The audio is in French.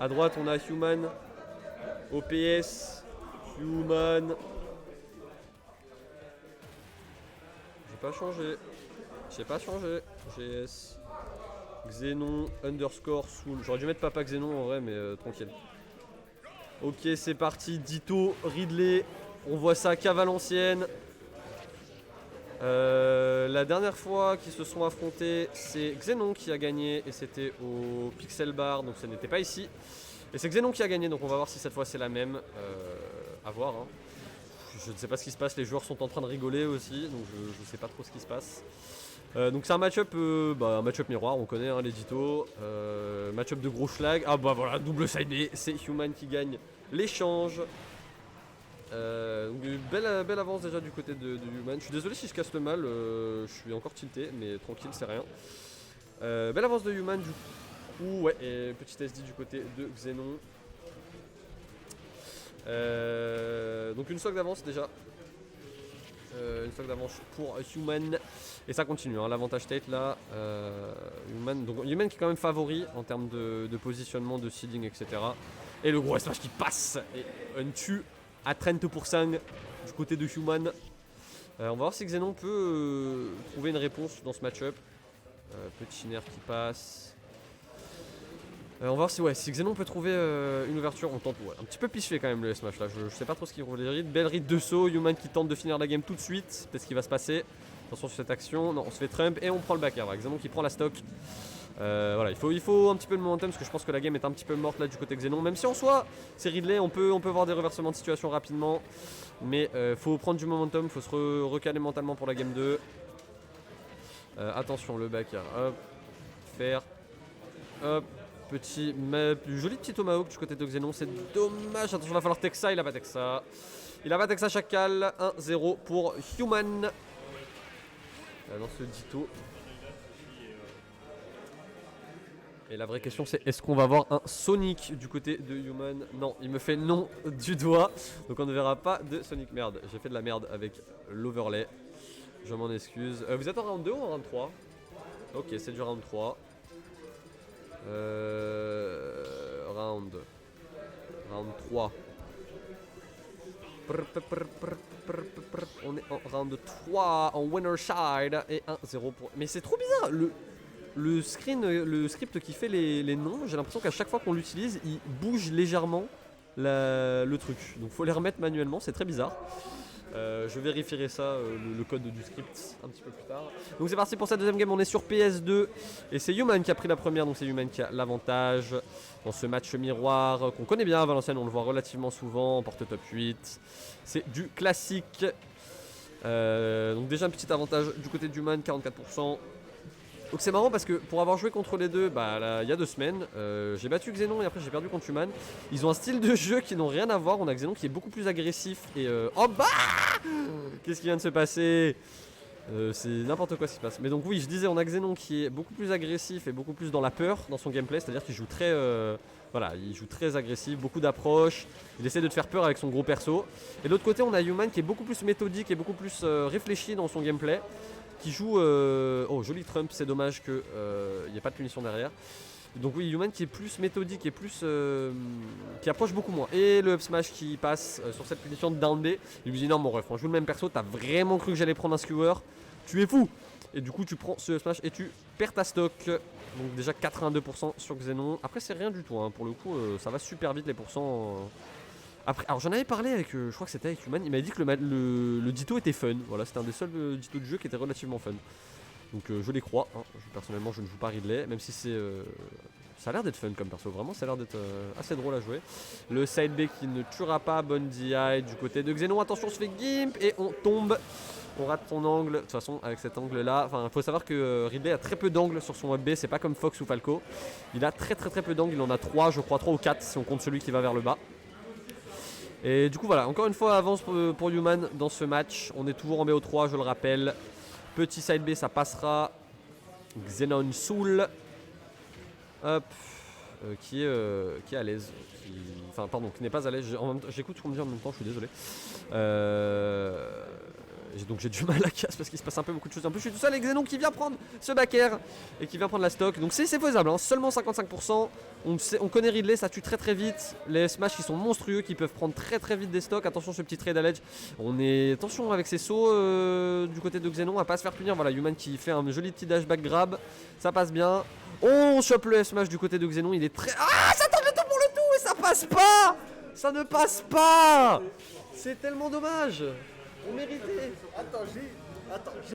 À droite, on a Human. OPS. Human. J'ai pas changé. J'ai pas changé. GS. Xenon underscore Soul. J'aurais dû mettre Papa Xenon en vrai, mais tranquille. Ok, c'est parti. Ditto, Ridley. On voit ça qu'à Valenciennes. La dernière fois qu'ils se sont affrontés, c'est Xenon qui a gagné et c'était au Pixel Bar, donc ça n'était pas ici. Et c'est Xenon qui a gagné, donc on va voir si cette fois c'est la même. À voir. Hein. Je ne sais pas ce qui se passe, les joueurs sont en train de rigoler aussi, donc je ne sais pas trop ce qui se passe. Donc c'est un match-up miroir, on connaît hein, l'édito. Match-up de gros schlag. Ah bah voilà, double side B, c'est Human qui gagne l'échange. Donc belle avance déjà du côté de Human. Je suis désolé si je casse le mal, je suis encore tilté, mais tranquille, c'est rien. Belle avance de Human du coup, ouais, et petit SD du côté de Xenon. Donc une stock d'avance déjà. Une stock d'avance pour Human. Et ça continue, hein, l'avantage tête là. Human qui est quand même favori en termes de positionnement, de seeding, etc. Et le gros smash qui passe. Et un tue à 30% du côté de Human. On va voir si Xenon peut trouver une réponse dans ce match-up. Petit nerf qui passe. On va voir si Xenon peut trouver une ouverture. On tente, ouais, un petit peu piché quand même le smash là. Je sais pas trop ce qu'il roule les rides. Belle ride de saut. Human qui tente de finir la game tout de suite. Peut-être ce qui va se passer. Attention sur cette action. Non, on se fait trump et on prend le back air. Xenon qui prend la stock. Voilà, il faut un petit peu de momentum parce que je pense que la game est un petit peu morte là du côté Xenon. Même si en soi, c'est Ridley, on peut voir des reversements de situation rapidement. Mais faut prendre du momentum, faut se recaler mentalement pour la game 2. Attention, le back air. Hop. Faire. Hop. Joli petit tomahawk du côté de Xenon. C'est dommage. Attention, il va falloir tech ça. Il a pas tech ça. Il a pas tech ça, Chacal. 1-0 pour Human. Dans ce ditto. Et la vraie question c'est est-ce qu'on va avoir un Sonic du côté de Human? Non, il me fait non du doigt. Donc on ne verra pas de Sonic. Merde, j'ai fait de la merde avec l'overlay. Je m'en excuse. Vous êtes en round 2 ou en round 3? Ok, c'est du round 3. Round 3. On est en round 3 en winner side et 1-0 pour... Mais c'est trop bizarre le script qui fait les noms, j'ai l'impression qu'à chaque fois qu'on l'utilise, il bouge légèrement le truc. Donc faut les remettre manuellement, c'est très bizarre. Je vérifierai ça, le code du script, un petit peu plus tard. Donc c'est parti pour cette deuxième game, on est sur PS2. Et c'est Human qui a pris la première, donc c'est Human qui a l'avantage dans ce match miroir qu'on connaît bien à Valenciennes, on le voit relativement souvent, en porte top 8. C'est du classique. Donc déjà un petit avantage du côté d'Human, 44%. Donc c'est marrant parce que pour avoir joué contre les deux, il y a 2 semaines, j'ai battu Xenon et après j'ai perdu contre Human. Ils ont un style de jeu qui n'ont rien à voir. On a Xenon qui est beaucoup plus agressif et oh bah qu'est-ce qui vient de se passer? C'est n'importe quoi ce qui se passe. Mais donc oui, je disais, on a Xenon qui est beaucoup plus agressif et beaucoup plus dans la peur dans son gameplay. C'est-à-dire qu'il joue très, il joue très agressif, beaucoup d'approches. Il essaie de te faire peur avec son gros perso. Et de l'autre côté, on a Human qui est beaucoup plus méthodique et beaucoup plus réfléchi dans son gameplay. Qui joue... Oh, joli Trump, c'est dommage qu'il n'y ait pas de punition derrière. Donc oui, Human qui est plus méthodique et plus... qui approche beaucoup moins. Et le up smash qui passe sur cette punition de down B. Il lui dit non mon ref, on joue le même perso, t'as vraiment cru que j'allais prendre un skewer? Tu es fou! Et du coup tu prends ce up smash et tu perds ta stock. Donc déjà 82% sur Xenon. Après c'est rien du tout, hein. Pour le coup ça va super vite les pourcents... Après, alors j'en avais parlé avec, je crois que c'était avec Human, il m'a dit que le ditto était fun. Voilà, c'était un des seuls dittos du jeu qui était relativement fun. Donc je les crois, hein. Personnellement je ne joue pas Ridley, même si c'est... ça a l'air d'être fun comme perso, vraiment ça a l'air d'être assez drôle à jouer. Le side B qui ne tuera pas, bonne DI du côté de Xenon, attention on se fait gimp et on tombe. On rate son angle, de toute façon avec cet angle là, enfin il faut savoir que Ridley a très peu d'angles sur son web B, c'est pas comme Fox ou Falco. Il a très peu d'angles, il en a 3 je crois, 3 ou 4 si on compte celui qui va vers le bas. Et du coup voilà, encore une fois avance pour Human dans ce match. On est toujours en BO3, je le rappelle. Petit side B, ça passera. Xenon Soul. Hop. Qui est à l'aise. Enfin pardon, qui n'est pas à l'aise. J'écoute ce qu'on me dit en même temps, je suis désolé. Donc j'ai du mal à casse parce qu'il se passe un peu beaucoup de choses. En plus je suis tout seul avec Xenon qui vient prendre ce backer et qui vient prendre la stock. Donc c'est faisable, hein. Seulement 55%. On connaît Ridley, ça tue très très vite. Les smash qui sont monstrueux, qui peuvent prendre très très vite des stocks. Attention ce petit trade à l'edge. Attention avec ses sauts du côté de Xenon à pas se faire punir. Voilà, Human qui fait un joli petit dashback grab. Ça passe bien. On chope le smash du côté de Xenon. Il est très... Ah, ça tombe le tout pour le tout et ça passe pas. Ça ne passe pas. C'est tellement dommage. On méritait. Attends,